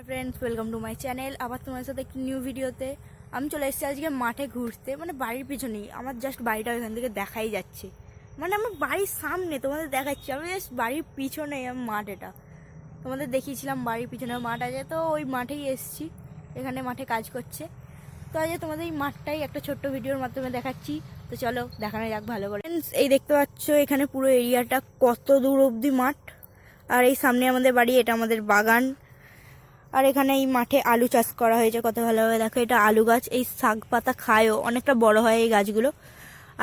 Friends, welcome to my channel. আবার তোমার সাথে একটি নিউ ভিডিওতে আমি চলে এসেছি আজকে মাঠে ঘুরতে। মানে বাড়ির পিছনেই আমার, জাস্ট বাড়িটা এখান থেকে দেখাই যাচ্ছে। মানে আমার বাড়ির সামনে তোমাদের দেখাচ্ছি, আমি জাস্ট বাড়ির পিছনে মাঠ। এটা তোমাদের দেখিয়েছিলাম বাড়ির পিছনে মাঠ আছে, তো ওই মাঠেই এসেছি। এখানে মাঠে কাজ করছে, তো আজকে তোমাদের এই মাঠটাই একটা ছোট্ট ভিডিওর মাধ্যমে দেখাচ্ছি। তো চলো দেখানো যাক ভালো করে। এই দেখতে পাচ্ছ এখানে পুরো এরিয়াটা কত দূর অবধি মাঠ। আর এই সামনে আমাদের বাড়ি, এটা আমাদের বাগান। আর এখানে এই মাঠে আলু চাষ করা হয়েছে কত ভালোভাবে। দেখো, এটা আলু গাছ, এই শাক পাতা খায়ও, অনেকটা বড় হয় এই গাছগুলো।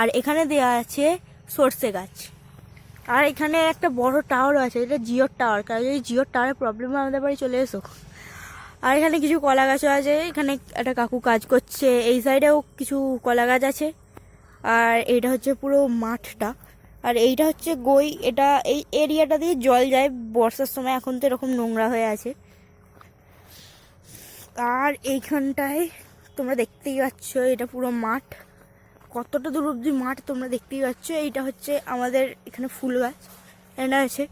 আর এখানে দেওয়া আছে সর্ষে গাছ। আর এখানে একটা বড় টাওয়ার আছে, এটা জিওর টাওয়ার। কারণ এই জিওর টাওয়ারের প্রবলেমে আমাদের বাড়ি চলে এসো। আর এখানে কিছু কলা গাছও আছে, এখানে একটা কাকু কাজ করছে। এই সাইডেও কিছু কলা গাছ আছে। আর এইটা হচ্ছে পুরো মাঠটা। আর এইটা হচ্ছে গই। এটা এই এরিয়াটা দিয়ে জল যায় বর্ষার সময়, এখন তো এরকম নোংরা হয়ে আছে। আর এইখানটায় তোমরা দেখতেই পাচ্ছ এটা পুরো মাঠ, কতটা দূর অব্দি মাঠ তোমরা দেখতেই পাচ্ছ। এইটা হচ্ছে আমাদের এখানে ফুল গাছ, এখানে আছে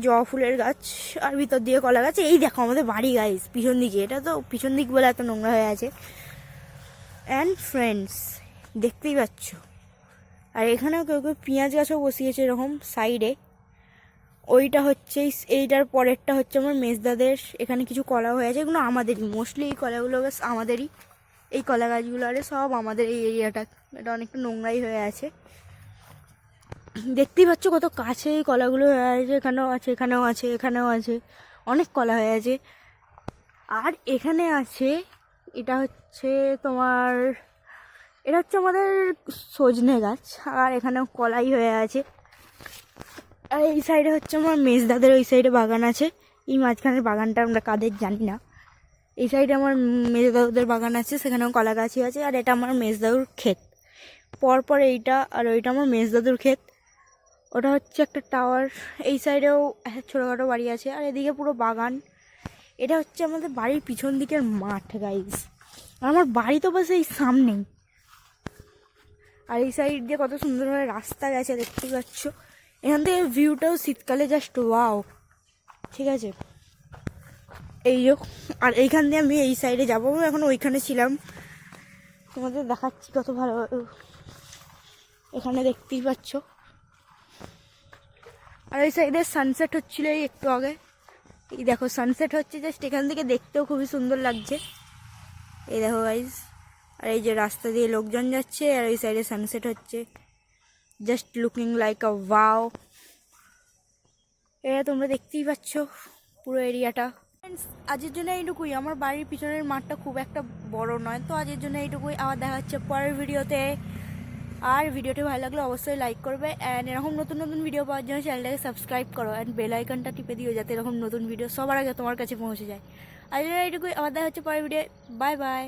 জবা ফুলের গাছ। আর ভিতর দিয়ে কলা গাছ। এই দেখো আমাদের বাড়ি গাইস পিছন দিকে, এটা তো পিছন দিক বলে এত নোংরা হয়ে আছে। অ্যান্ড ফ্রেন্ডস, দেখতেই পাচ্ছ। আর এখানেও কেউ কেউ পেঁয়াজ গাছও বসিয়েছে এরকম সাইডে। ওইটা হচ্ছে, এইটার পরেরটা হচ্ছে আমার মেজদাদের। এখানে কিছু কলা হয়ে আছে, এগুলো আমাদেরই, মোস্টলি এই কলাগুলো বেশ আমাদেরই। এই কলা গাছগুলো আরে সব আমাদের এই এরিয়াটা। এটা অনেকটা নোংরাই হয়ে আছে, দেখতেই পাচ্ছ কত কাছে এই কলাগুলো হয়ে আছে। এখানেও আছে, এখানেও আছে, এখানেও আছে, অনেক কলা হয়ে আছে। আর এখানে আছে, এটা হচ্ছে তোমার, এটা হচ্ছে আমাদের সজনে গাছ। আর এখানেও কলাই হয়ে আছে। আর এই সাইডে হচ্ছে আমার মেজদাদের, ওই সাইডে বাগান আছে। এই মাঝখানের বাগানটা আমরা কাদের জানি না। এই সাইডে আমার মেজদাদুদের বাগান আছে, সেখানেও কলা গাছই আছে। আর এটা আমার মেজদাদুর ক্ষেত। পরপর এইটা আর ওইটা আমার মেজদাদুর ক্ষেত। ওটা হচ্ছে একটা টাওয়ার। এই সাইডেও ছোটোখাটো বাড়ি আছে। আর এদিকে পুরো বাগান। এটা হচ্ছে আমাদের বাড়ির পিছন দিকের মাঠ গাইস। আর আমার বাড়ি তো বাস এই সামনেই। আর এই সাইড দিয়ে কত সুন্দরভাবে রাস্তা গেছে দেখতে পাচ্ছ। এখান থেকে ভিউটাও শীতকালে জাস্ট ওয়াও, ঠিক আছে। এই যে, আর এইখান দিয়ে আমি এই সাইডে যাবো, এখন ওইখানে ছিলাম, তোমাদের দেখাচ্ছি কত ভালো। এখানে দেখতেই পাচ্ছ। আর এই সাইডে সানসেট হচ্ছিল এই একটু আগে। এই দেখো সানসেট হচ্ছে, জাস্ট এখান থেকে দেখতেও খুবই সুন্দর লাগছে। এই দেখো গাইজ। আর এই যে রাস্তা দিয়ে লোকজন যাচ্ছে, আর এই সাইডে সানসেট হচ্ছে, জাস্ট লুকিং লাইক আ ওয়াও। এটা তোমরা দেখতেই পাচ্ছ পুরো এরিয়াটা। আজের জন্য এইটুকুই। আমার বাড়ির পিছনের মাঠটা খুব একটা বড় নয়, তো আজের জন্য এইটুকুই। আবার দেখা হচ্ছে পরের ভিডিওতে। আর ভিডিওটি ভালো লাগলে অবশ্যই লাইক করবে, অ্যান্ড এরকম নতুন নতুন ভিডিও পাওয়ার জন্য চ্যানেলটাকে সাবস্ক্রাইব করো, অ্যান্ড বেল আইকনটা টিপে দিও, যাতে এরকম নতুন ভিডিও সবার আগে তোমার কাছে পৌঁছে যায়। আজ এইটুকুই, আবার দেখা হচ্ছে পরের ভিডিও। Bye bye.